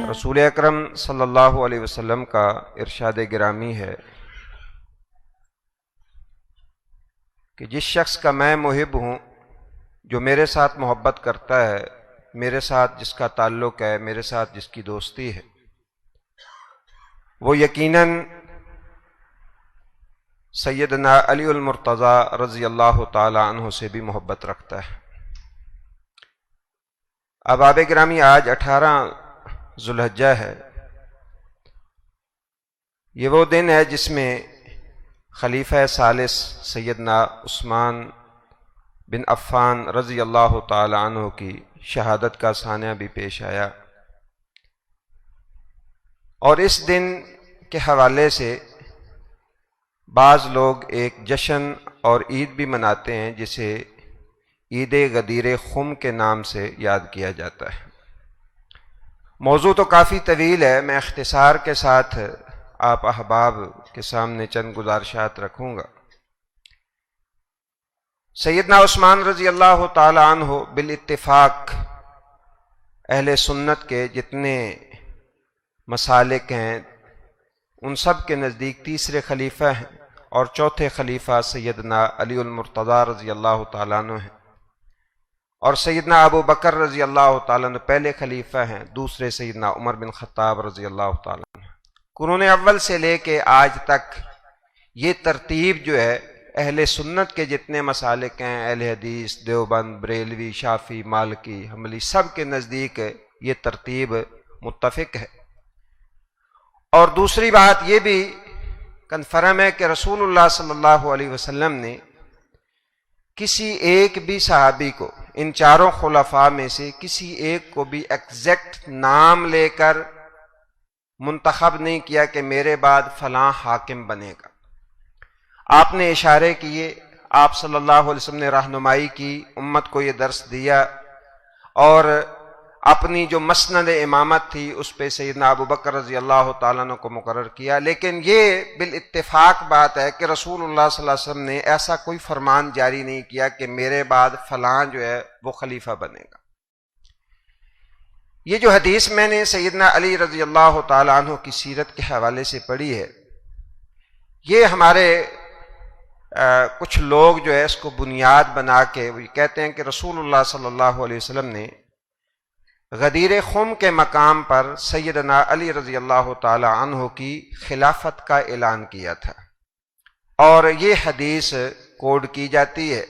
رسول اکرم صلی اللہ علیہ وسلم کا ارشاد گرامی ہے کہ جس شخص کا میں محب ہوں، جو میرے ساتھ محبت کرتا ہے، میرے ساتھ جس کا تعلق ہے، میرے ساتھ جس کی دوستی ہے، وہ یقیناً سیدنا علی المرتضیٰ رضی اللہ تعالی عنہ سے بھی محبت رکھتا ہے۔ احباب گرامی، آج 18 ذو الحجہ ہے۔ یہ وہ دن ہے جس میں خلیفہ ثالث سیدنا عثمان بن عفان رضی اللہ تعالی عنہ کی شہادت کا سانحہ بھی پیش آیا، اور اس دن کے حوالے سے بعض لوگ ایک جشن اور عید بھی مناتے ہیں جسے عید غدیر خم کے نام سے یاد کیا جاتا ہے۔ موضوع تو کافی طویل ہے، میں اختصار کے ساتھ آپ احباب کے سامنے چند گزارشات رکھوں گا۔ سیدنا عثمان رضی اللہ تعالی عنہ بالاتفاق اہل سنت کے جتنے مسالک ہیں ان سب کے نزدیک تیسرے خلیفہ ہیں، اور چوتھے خلیفہ سیدنا علی المرتضیٰ رضی اللہ تعالیٰ عنہ ہیں، اور سیدنا ابو بکر رضی اللہ تعالیٰ عنہ پہلے خلیفہ ہیں، دوسرے سیدنا عمر بن خطاب رضی اللہ تعالیٰ عنہ۔ قرون اول سے لے کے آج تک یہ ترتیب جو ہے اہل سنت کے جتنے مسالک ہیں، اہل حدیث، دیوبند، بریلوی، شافعی، مالکی، حنبلی، سب کے نزدیک یہ ترتیب متفق ہے۔ اور دوسری بات یہ بھی کنفرم ہے کہ رسول اللہ صلی اللہ علیہ وسلم نے کسی ایک بھی صحابی کو، ان چاروں خلفاء میں سے کسی ایک کو بھی ایگزیکٹ نام لے کر منتخب نہیں کیا کہ میرے بعد فلاں حاکم بنے گا۔ آپ نے اشارے کیے، آپ صلی اللہ علیہ وسلم نے رہنمائی کی، امت کو یہ درس دیا، اور اپنی جو مسند امامت تھی اس پہ سیدنا ابو بکر رضی اللہ تعالیٰ عنہ کو مقرر کیا۔ لیکن یہ بالاتفاق بات ہے کہ رسول اللہ صلی اللہ علیہ وسلم نے ایسا کوئی فرمان جاری نہیں کیا کہ میرے بعد فلاں جو ہے وہ خلیفہ بنے گا۔ یہ جو حدیث میں نے سیدنا علی رضی اللہ تعالیٰ عنہ کی سیرت کے حوالے سے پڑھی ہے، یہ ہمارے کچھ لوگ جو ہے اس کو بنیاد بنا کے وہ کہتے ہیں کہ رسول اللہ صلی اللہ علیہ وسلم نے غدیر خم کے مقام پر سیدنا علی رضی اللہ تعالی عنہ کی خلافت کا اعلان کیا تھا، اور یہ حدیث کوڈ کی جاتی ہے،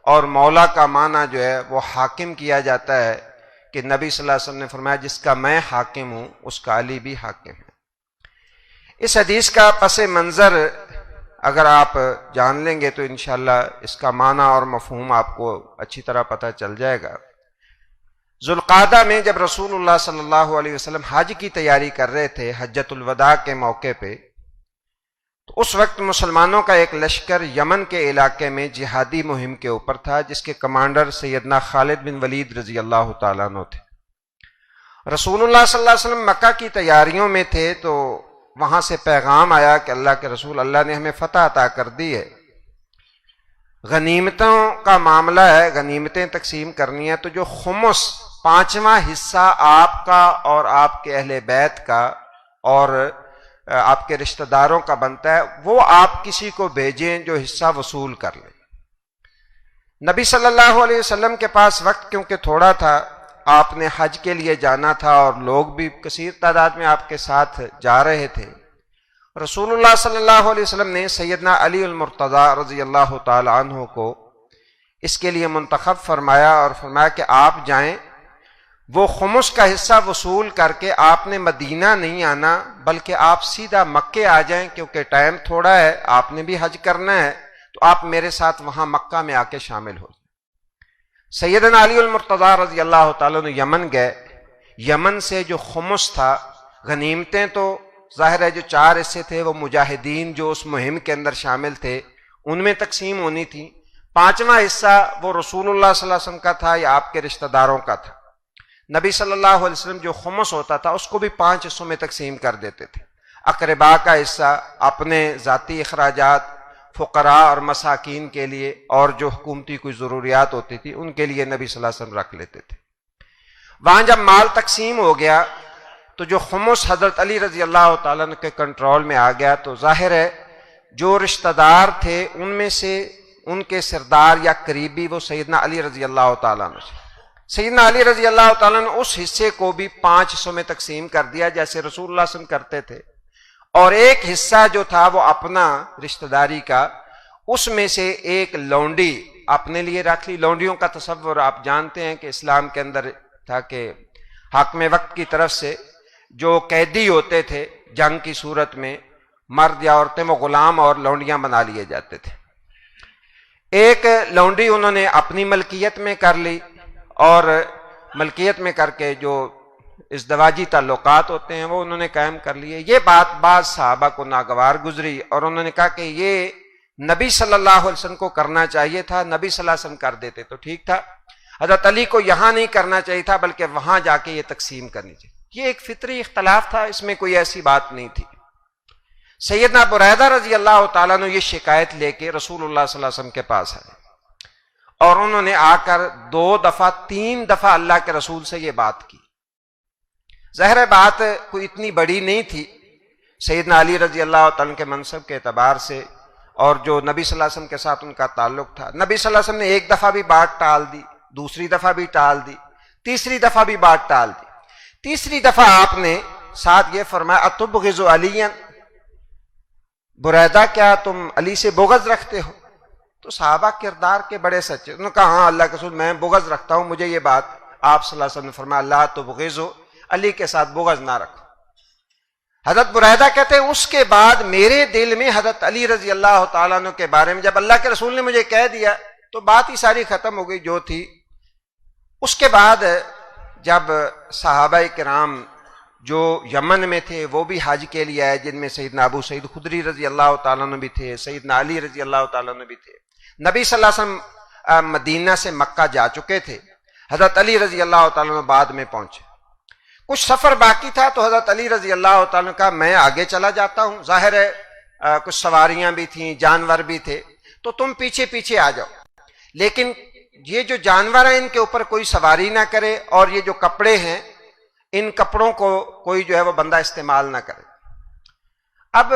اور مولا کا معنی جو ہے وہ حاکم کیا جاتا ہے کہ نبی صلی اللہ علیہ وسلم نے فرمایا جس کا میں حاکم ہوں اس کا علی بھی حاکم ہے۔ اس حدیث کا پس منظر اگر آپ جان لیں گے تو انشاءاللہ اس کا معنی اور مفہوم آپ کو اچھی طرح پتہ چل جائے گا۔ ذوالقعدہ میں جب رسول اللہ صلی اللہ علیہ وسلم حج کی تیاری کر رہے تھے، حجۃ الوداع کے موقع پہ، تو اس وقت مسلمانوں کا ایک لشکر یمن کے علاقے میں جہادی مہم کے اوپر تھا، جس کے کمانڈر سیدنا خالد بن ولید رضی اللہ تعالیٰ عنہ تھے۔ رسول اللہ صلی اللہ علیہ وسلم مکہ کی تیاریوں میں تھے، تو وہاں سے پیغام آیا کہ اللہ کے رسول، اللہ نے ہمیں فتح عطا کر دی ہے، غنیمتوں کا معاملہ ہے، غنیمتیں تقسیم کرنی ہے، تو جو خمس 5واں حصہ آپ کا اور آپ کے اہل بیت کا اور آپ کے رشتہ داروں کا بنتا ہے، وہ آپ کسی کو بھیجیں جو حصہ وصول کر لیں۔ نبی صلی اللہ علیہ وسلم کے پاس وقت کیونکہ تھوڑا تھا، آپ نے حج کے لیے جانا تھا، اور لوگ بھی کثیر تعداد میں آپ کے ساتھ جا رہے تھے۔ رسول اللہ صلی اللہ علیہ وسلم نے سیدنا علی المرتضیٰ رضی اللہ تعالی عنہ کو اس کے لیے منتخب فرمایا، اور فرمایا کہ آپ جائیں، وہ خمس کا حصہ وصول کر کے آپ نے مدینہ نہیں آنا بلکہ آپ سیدھا مکے آ جائیں، کیونکہ ٹائم تھوڑا ہے، آپ نے بھی حج کرنا ہے، تو آپ میرے ساتھ وہاں مکہ میں آ کے شامل ہو۔ سیدنا علی المرتضیٰ رضی اللہ تعالیٰ عنہ یمن گئے۔ یمن سے جو خمس تھا، غنیمتیں تو ظاہر ہے جو 4 حصے تھے وہ مجاہدین جو اس مہم کے اندر شامل تھے ان میں تقسیم ہونی تھی، 5واں حصہ وہ رسول اللہ صلی اللہ علیہ وسلم کا تھا یا آپ کے رشتہ داروں کا تھا۔ نبی صلی اللہ علیہ وسلم جو خمس ہوتا تھا اس کو بھی 5 حصوں میں تقسیم کر دیتے تھے۔ اقربا کا حصہ، اپنے ذاتی اخراجات، فقراء اور مساکین کے لیے، اور جو حکومتی کوئی ضروریات ہوتی تھی ان کے لیے نبی صلی اللہ علیہ وسلم رکھ لیتے تھے۔ وہاں جب مال تقسیم ہو گیا تو جو خمس حضرت علی رضی اللہ تعالیٰ عنہ کے کنٹرول میں آ گیا تو ظاہر ہے جو رشتہ دار تھے ان میں سے ان کے سردار یا قریبی وہ سیدنا علی رضی اللہ تعالیٰ عنہ سے، سیدنا علی رضی اللہ تعالیٰ نے اس حصے کو بھی 5 حصوں میں تقسیم کر دیا جیسے رسول اللہ صلی اللہ علیہ وسلم کرتے تھے، اور ایک حصہ جو تھا وہ اپنا رشتہ داری کا، اس میں سے ایک لونڈی اپنے لیے رکھ لی۔ لونڈیوں کا تصور آپ جانتے ہیں کہ اسلام کے اندر تھا کہ حاکم وقت کی طرف سے جو قیدی ہوتے تھے جنگ کی صورت میں، مرد یا عورتیں، وہ غلام اور لونڈیاں بنا لیے جاتے تھے۔ ایک لونڈی انہوں نے اپنی ملکیت میں کر لی، اور ملکیت میں کر کے جو ازدواجی تعلقات ہوتے ہیں وہ انہوں نے قائم کر لیے۔ یہ بات بعض صحابہ کو ناگوار گزری اور انہوں نے کہا کہ یہ نبی صلی اللہ علیہ وسلم کو کرنا چاہیے تھا، نبی صلی اللہ علیہ وسلم کر دیتے تو ٹھیک تھا، حضرت علی کو یہاں نہیں کرنا چاہیے تھا بلکہ وہاں جا کے یہ تقسیم کرنی چاہیے۔ یہ ایک فطری اختلاف تھا، اس میں کوئی ایسی بات نہیں تھی۔ سیدنا بریدہ رضی اللہ تعالیٰ نے یہ شکایت لے کے رسول اللہ صلی اللہ علیہ وسلم کے پاس آئے، اور انہوں نے آ کر 2 دفعہ 3 دفعہ اللہ کے رسول سے یہ بات کی۔ ظاہر بات کوئی اتنی بڑی نہیں تھی سیدنا علی رضی اللہ تعالیٰ کے منصب کے اعتبار سے، اور جو نبی صلی اللہ علیہ وسلم کے ساتھ ان کا تعلق تھا۔ نبی صلی اللہ علیہ وسلم نے ایک دفعہ بھی بات ٹال دی، دوسری دفعہ بھی ٹال دی، تیسری دفعہ بھی بات ٹال دی۔ تیسری دفعہ آپ نے ساتھ یہ فرمایا اتبغض علی، بریدہ کیا تم علی سے بغض رکھتے ہو؟ تو صحابہ کردار کے بڑے سچے، انہوں نے کہا ہاں اللہ کے رسول میں بغض رکھتا ہوں، مجھے یہ بات آپ صلی اللہ علیہ وسلم نے فرمایا لا تبغضوا، علی کے ساتھ بغض نہ رکھو۔ حضرت بریدہ کہتے ہیں اس کے بعد میرے دل میں حضرت علی رضی اللہ تعالیٰ عنہ کے بارے میں جب اللہ کے رسول نے مجھے کہہ دیا تو بات ہی ساری ختم ہو گئی جو تھی۔ اس کے بعد جب صحابہ کرام جو یمن میں تھے وہ بھی حج کے لیے آئے، جن میں سیدنا ابو سعید خدری رضی اللہ تعالیٰ عنہ بھی تھے، سیدنا علی رضی اللہ تعالیٰ عنہ بھی تھے۔ نبی صلی اللہ علیہ وسلم مدینہ سے مکہ جا چکے تھے، حضرت علی رضی اللہ تعالیٰ عنہ بعد میں پہنچے۔ کچھ سفر باقی تھا تو حضرت علی رضی اللہ تعالیٰ عنہ کا میں آگے چلا جاتا ہوں، ظاہر ہے کچھ سواریاں بھی تھیں، جانور بھی تھے، تو تم پیچھے پیچھے آ جاؤ، لیکن یہ جو جانور ہیں ان کے اوپر کوئی سواری نہ کرے، اور یہ جو کپڑے ہیں ان کپڑوں کو کوئی جو ہے وہ بندہ استعمال نہ کرے۔ اب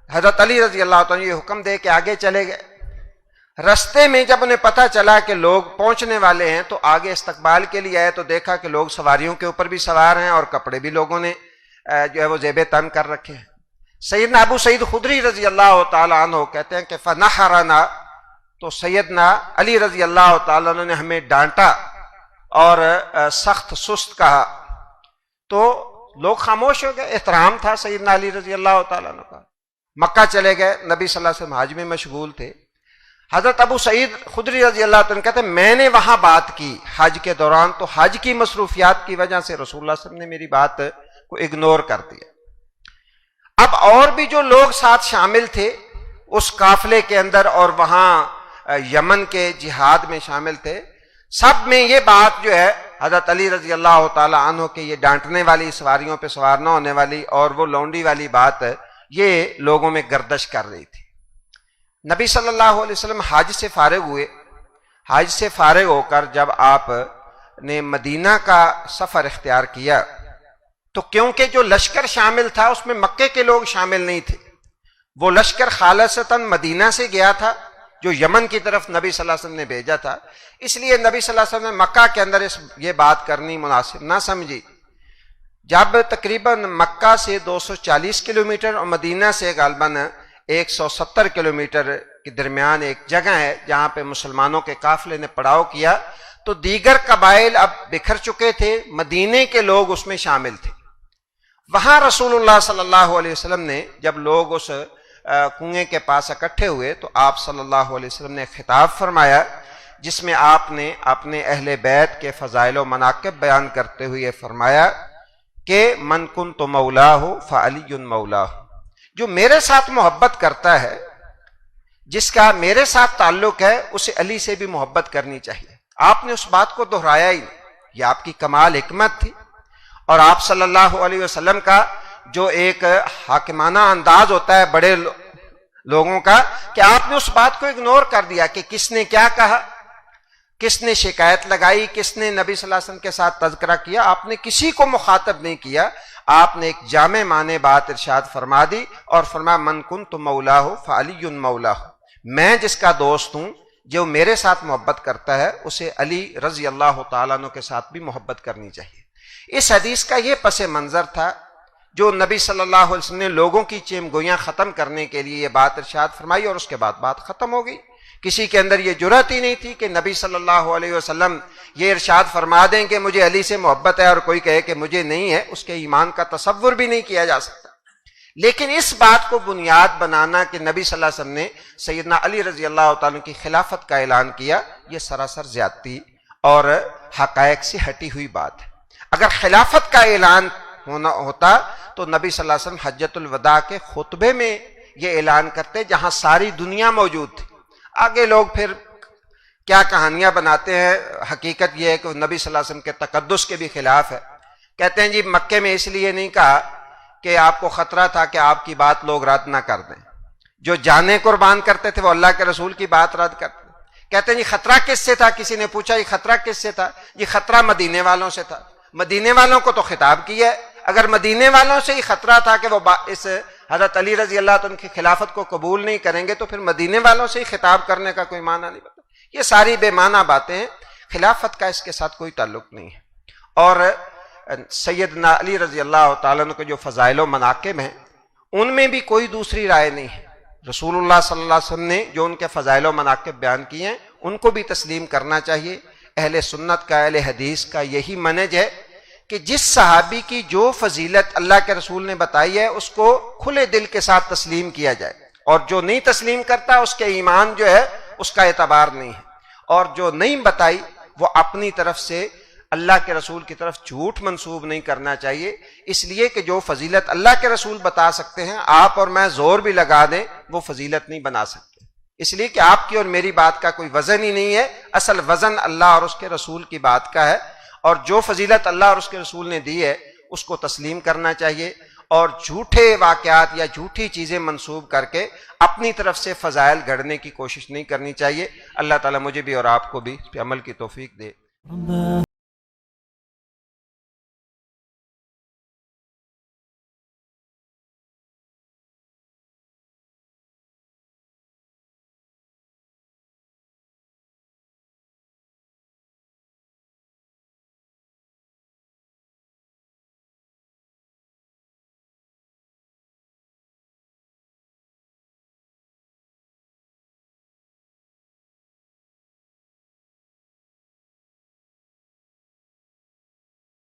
حضرت علی رضی اللہ تعالیٰ یہ حکم دے کے آگے چلے گئے۔ رستے میں جب انہیں پتہ چلا کہ لوگ پہنچنے والے ہیں تو آگے استقبال کے لیے آئے تو دیکھا کہ لوگ سواریوں کے اوپر بھی سوار ہیں اور کپڑے بھی لوگوں نے جو ہے وہ زیب تن کر رکھے ہیں۔ سیدنا ابو سعید خدری رضی اللہ تعالیٰ عنہ کہتے ہیں کہ فنحرنا، تو سیدنا علی رضی اللہ تعالیٰ عنہ نے ہمیں ڈانٹا اور سخت سست کہا، تو لوگ خاموش ہو گئے۔ احترام تھا سیدنا علی رضی اللہ تعالیٰ عنہ کا۔ مکہ چلے گئے، نبی صلی اللہ علیہ وسلم حج میں مشغول تھے۔ حضرت ابو سعید خدری رضی اللہ عنہ کہتے ہیں میں نے وہاں بات کی حج کے دوران، تو حج کی مصروفیات کی وجہ سے رسول اللہ صلی اللہ علیہ وسلم نے میری بات کو اگنور کر دیا۔ اب اور بھی جو لوگ ساتھ شامل تھے اس قافلے کے اندر اور وہاں یمن کے جہاد میں شامل تھے، سب میں یہ بات جو ہے حضرت علی رضی اللہ تعالی عنہ کے یہ ڈانٹنے والی، سواریوں پہ سوار نہ ہونے والی اور وہ لونڈی والی بات یہ لوگوں میں گردش کر رہی تھی۔ نبی صلی اللہ علیہ وسلم حج سے فارغ ہوئے۔ حج سے فارغ ہو کر جب آپ نے مدینہ کا سفر اختیار کیا تو کیونکہ جو لشکر شامل تھا اس میں مکے کے لوگ شامل نہیں تھے، وہ لشکر خالصتاً مدینہ سے گیا تھا جو یمن کی طرف نبی صلی اللہ علیہ وسلم نے بھیجا تھا، اس لیے نبی صلی اللہ علیہ وسلم نے مکہ کے اندر یہ بات کرنی مناسب نہ سمجھی۔ جب تقریباً مکہ سے 240 کلومیٹر اور مدینہ سے غالباً 170 کلومیٹر کے درمیان ایک جگہ ہے جہاں پہ مسلمانوں کے قافلے نے پڑاؤ کیا، تو دیگر قبائل اب بکھر چکے تھے، مدینے کے لوگ اس میں شامل تھے۔ وہاں رسول اللہ صلی اللہ علیہ وسلم نے جب لوگ اس کنویں کے پاس اکٹھے ہوئے تو آپ صلی اللہ علیہ وسلم نے خطاب فرمایا جس میں آپ نے اپنے اہل بیت کے فضائل و مناقب بیان کرتے ہوئے فرمایا کہ من کنت مولاہ فعلی مولاہ، جو میرے ساتھ محبت کرتا ہے، جس کا میرے ساتھ تعلق ہے، اسے علی سے بھی محبت کرنی چاہیے۔ آپ نے اس بات کو دہرایا ہی نہیں، یہ آپ کی کمال حکمت تھی، اور آپ صلی اللہ علیہ وسلم کا جو ایک حاکمانہ انداز ہوتا ہے بڑے لوگوں کا، کہ آپ نے اس بات کو اگنور کر دیا کہ کس نے کیا کہا، کس نے شکایت لگائی، کس نے نبی صلی اللہ علیہ وسلم کے ساتھ تذکرہ کیا، آپ نے کسی کو مخاطب نہیں کیا، آپ نے ایک جامع معنی بات ارشاد فرما دی اور فرمایا من کنت مولاہ فعلی مولاہ، میں جس کا دوست ہوں، جو میرے ساتھ محبت کرتا ہے، اسے علی رضی اللہ تعالیٰ عنہ کے ساتھ بھی محبت کرنی چاہیے۔ اس حدیث کا یہ پس منظر تھا جو نبی صلی اللہ علیہ وسلم نے لوگوں کی چیم گویاں ختم کرنے کے لیے یہ بات ارشاد فرمائی، اور اس کے بعد بات ختم ہو گئی۔ کسی کے اندر یہ جرأت ہی نہیں تھی کہ نبی صلی اللہ علیہ وسلم یہ ارشاد فرما دیں کہ مجھے علی سے محبت ہے اور کوئی کہے کہ مجھے نہیں ہے، اس کے ایمان کا تصور بھی نہیں کیا جا سکتا۔ لیکن اس بات کو بنیاد بنانا کہ نبی صلی اللہ علیہ وسلم نے سیدنا علی رضی اللہ تعالیٰ کی خلافت کا اعلان کیا، یہ سراسر زیادتی اور حقائق سے ہٹی ہوئی بات ہے۔ اگر خلافت کا اعلان ہوتا تو نبی صلی اللہ علیہ وسلم حجۃ الوداع کے خطبے میں یہ اعلان کرتے جہاں ساری دنیا موجود تھی۔ آگے لوگ پھر کیا کہانیاں بناتے ہیں، حقیقت یہ ہے کہ وہ نبی صلی اللہ علیہ وسلم کے تقدس کے بھی خلاف ہے۔ کہتے ہیں جی مکے میں اس لیے نہیں کہا کہ آپ کو خطرہ تھا کہ آپ کی بات لوگ رد نہ کر دیں، جو جانیں قربان کرتے تھے وہ اللہ کے رسول کی بات رد کرتے۔ کہتے ہیں جی خطرہ کس سے تھا، کسی نے پوچھا یہ خطرہ کس سے تھا، یہ خطرہ مدینے والوں سے تھا۔ مدینے والوں کو تو خطاب کیا ہے، اگر مدینے والوں سے ہی خطرہ تھا کہ وہ اس حضرت علی رضی اللہ عنہ کی خلافت کو قبول نہیں کریں گے تو پھر مدینے والوں سے ہی خطاب کرنے کا کوئی معنی نہیں بتا۔ یہ ساری بے معنی باتیں ہیں، خلافت کا اس کے ساتھ کوئی تعلق نہیں ہے۔ اور سیدنا علی رضی اللہ تعالیٰ عنہ کے جو فضائل و مناقب ہیں ان میں بھی کوئی دوسری رائے نہیں ہے۔ رسول اللہ صلی اللہ علیہ وسلم نے جو ان کے فضائل و مناقب بیان کیے ہیں ان کو بھی تسلیم کرنا چاہیے۔ اہل سنت کا، اہل حدیث کا یہی منہج ہے کہ جس صحابی کی جو فضیلت اللہ کے رسول نے بتائی ہے اس کو کھلے دل کے ساتھ تسلیم کیا جائے، اور جو نہیں تسلیم کرتا اس کے ایمان جو ہے اس کا اعتبار نہیں ہے، اور جو نہیں بتائی وہ اپنی طرف سے اللہ کے رسول کی طرف جھوٹ منسوب نہیں کرنا چاہیے، اس لیے کہ جو فضیلت اللہ کے رسول بتا سکتے ہیں آپ اور میں زور بھی لگا دیں وہ فضیلت نہیں بنا سکتے، اس لیے کہ آپ کی اور میری بات کا کوئی وزن ہی نہیں ہے، اصل وزن اللہ اور اس کے رسول کی بات کا ہے، اور جو فضیلت اللہ اور اس کے رسول نے دی ہے اس کو تسلیم کرنا چاہیے، اور جھوٹے واقعات یا جھوٹی چیزیں منسوب کر کے اپنی طرف سے فضائل گھڑنے کی کوشش نہیں کرنی چاہیے۔ اللہ تعالیٰ مجھے بھی اور آپ کو بھی اس پہ عمل کی توفیق دے۔